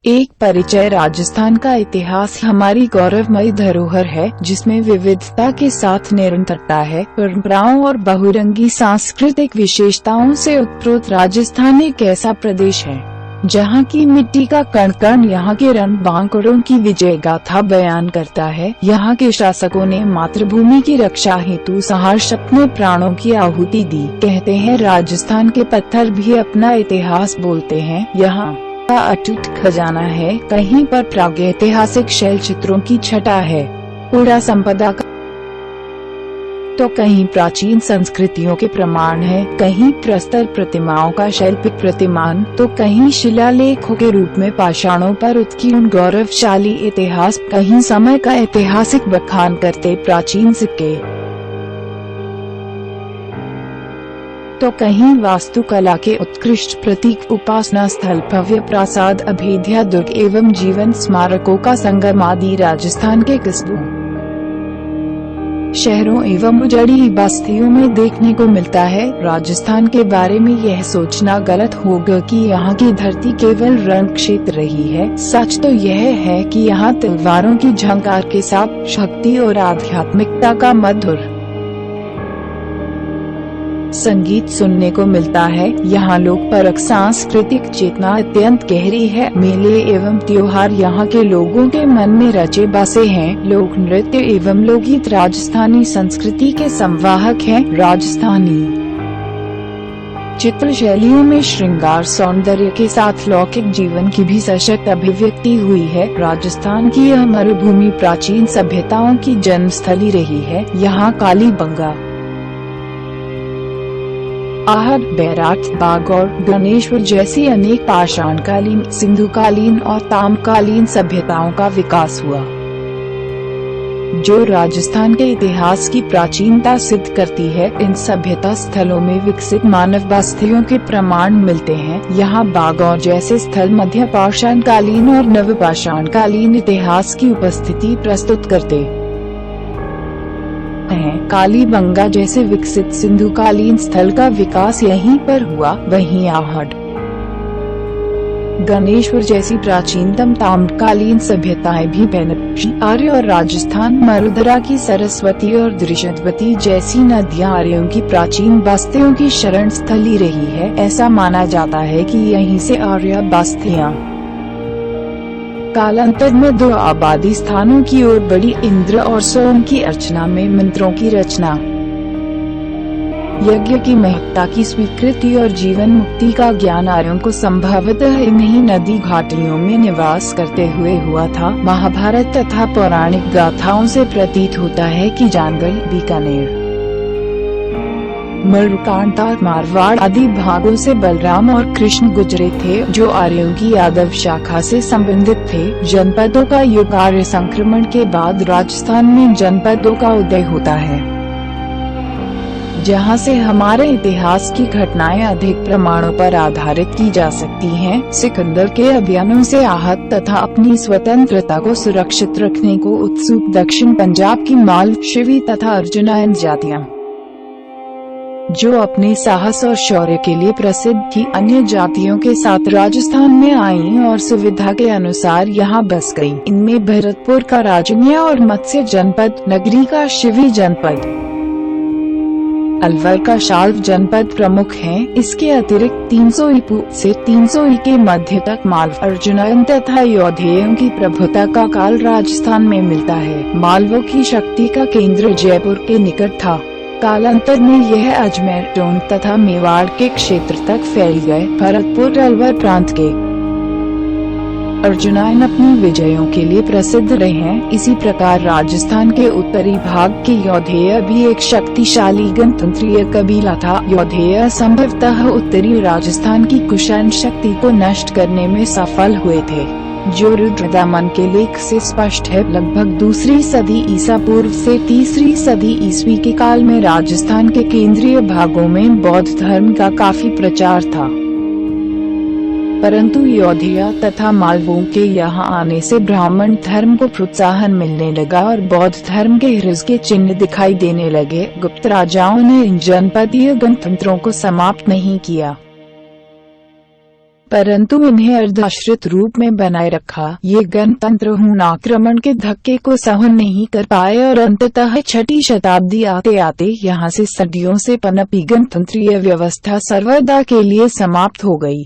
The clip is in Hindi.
एक परिचय। राजस्थान का इतिहास हमारी गौरवमयी धरोहर है, जिसमें विविधता के साथ निरंतरता है। परंपराओं और बहुरंगी सांस्कृतिक विशेषताओं से उत्प्रोत राजस्थान एक ऐसा प्रदेश है जहाँ की मिट्टी का कण कण यहाँ के रणबांकुरों की विजय गाथा बयान करता है। यहाँ के शासकों ने मातृभूमि की रक्षा हेतु सहर्ष अपने प्राणों की आहुति दी। कहते हैं राजस्थान के पत्थर भी अपना इतिहास बोलते हैं। यहाँ का अटूट खजाना है, कहीं पर प्रागैतिहासिक शैल चित्रों की छटा है, पुरा संपदा का, तो कहीं प्राचीन संस्कृतियों के प्रमाण है, कहीं प्रस्तर प्रतिमाओं का शैल्पिक प्रतिमान, तो कहीं शिलालेखों के रूप में पाषाणों पर उत्कीर्ण गौरवशाली इतिहास, कहीं समय का ऐतिहासिक बखान करते प्राचीन सिक्के, तो कहीं वास्तुकला के उत्कृष्ट प्रतीक, उपासना स्थल, भव्य प्रासाद, अभेद्य दुर्ग एवं जीवन स्मारकों का संगम आदि राजस्थान के कस्बों, शहरों एवं उजड़ी बस्तियों में देखने को मिलता है। राजस्थान के बारे में यह सोचना गलत होगा कि यहाँ की धरती केवल रण क्षेत्र रही है। सच तो यह है कि यहाँ तलवारों की झंकार के साथ शक्ति और आध्यात्मिकता का मधुर संगीत सुनने को मिलता है। यहाँ लोक परक सांस्कृतिक चेतना अत्यंत गहरी है। मेले एवं त्योहार यहाँ के लोगों के मन में रचे बसे हैं। लोक नृत्य एवं लोकगीत राजस्थानी संस्कृति के संवाहक हैं। राजस्थानी चित्र शैलियों में श्रृंगार सौंदर्य के साथ लौकिक जीवन की भी सशक्त अभिव्यक्ति हुई है। राजस्थान की यह मरुभूमि प्राचीन सभ्यताओं की जन्मस्थली रही है। यहाँ कालीबंगा, आहट, बैराट, बाग और गणेश्वर जैसी अनेक पाषाणकालीन, सिंधुकालीन और ताम्रकालीन सभ्यताओं का विकास हुआ, जो राजस्थान के इतिहास की प्राचीनता सिद्ध करती है। इन सभ्यता स्थलों में विकसित मानव बस्तियों के प्रमाण मिलते हैं। यहाँ बागौर जैसे स्थल मध्य पाषाणकालीन और नवपाषाणकालीन इतिहास की उपस्थिति प्रस्तुत करते हैं। कालीबंगा जैसे विकसित सिंधुकालीन स्थल का विकास यहीं पर हुआ। वहीं आहट, गणेश्वर जैसी प्राचीनतम ताम्रकालीन सभ्यताएं भी बनपी, आर्य और राजस्थान मरुधरा की सरस्वती और दृशद्वती जैसी नदियां आर्यों की प्राचीन बस्तियों की शरण स्थली रही है। ऐसा माना जाता है कि यहीं से आर्य बस्तियां कालांतर में दो आबादी स्थानों की ओर बढ़ी। इंद्र और सोम की अर्चना में मंत्रों की रचना, यज्ञ की महत्ता की स्वीकृति और जीवन मुक्ति का ज्ञान आर्यों को संभवतः इन्हीं नदी घाटियों में निवास करते हुए हुआ था। महाभारत तथा पौराणिक गाथाओं से प्रतीत होता है कि जानगल, बीकानेर, मरुकांता, मारवाड़ आदि भागों से बलराम और कृष्ण गुजरे थे, जो आर्यों की यादव शाखा से संबंधित थे। जनपदों का युग, आर्य संक्रमण के बाद राजस्थान में जनपदों का उदय होता है, जहां से हमारे इतिहास की घटनाएं अधिक प्रमाणों पर आधारित की जा सकती हैं। सिकंदर के अभियानों से आहत तथा अपनी स्वतंत्रता को सुरक्षित रखने को उत्सुक दक्षिण पंजाब की माल, शिवी तथा अर्जुनायन जातियां, जो अपने साहस और शौर्य के लिए प्रसिद्ध थी, अन्य जातियों के साथ राजस्थान में आईं और सुविधा के अनुसार यहाँ बस गईं। इनमें भरतपुर का राजन्या और मत्स्य जनपद, नगरी का शिवी जनपद, अलवर का शाल्व जनपद प्रमुख हैं। इसके अतिरिक्त 300 ईपू से 300 ई के मध्य तक मालव, अर्जुनायन तथा यौधेयों की प्रभुता का काल राजस्थान में मिलता है। मालवों की शक्ति का केंद्र जयपुर के निकट था। कालांतर में यह अजमेर, टोंक तथा मेवाड़ के क्षेत्र तक फैल गए। भरतपुर अलवर प्रांत के अर्जुनायन अपनी विजयों के लिए प्रसिद्ध रहे हैं। इसी प्रकार राजस्थान के उत्तरी भाग के यौधेय भी एक शक्तिशाली गणतंत्रीय कबीला था। यौधेय संभवतः उत्तरी राजस्थान की कुषाण शक्ति को नष्ट करने में सफल हुए थे, जो रुद्रदमन के लेख से स्पष्ट है। लगभग 2री सदी ईसा पूर्व से 3री सदी ईस्वी के काल में राजस्थान के केंद्रीय भागों में बौद्ध धर्म का काफी प्रचार था, परंतु यौधेय तथा मालवों के यहाँ आने से ब्राह्मण धर्म को प्रोत्साहन मिलने लगा और बौद्ध धर्म के ह्रास के चिन्ह दिखाई देने लगे। गुप्त राजाओं ने इन जनपदीय गणतंत्रों को समाप्त नहीं किया। परंतु इन्हें अर्धाश्रित रूप में बनाए रखा। ये गणतंत्र हून आक्रमण के धक्के को सहन नहीं कर पाए और अंततः 6ठी शताब्दी आते आते यहाँ से सदियों से पनपी गणतंत्रीय व्यवस्था सर्वदा के लिए समाप्त हो गई।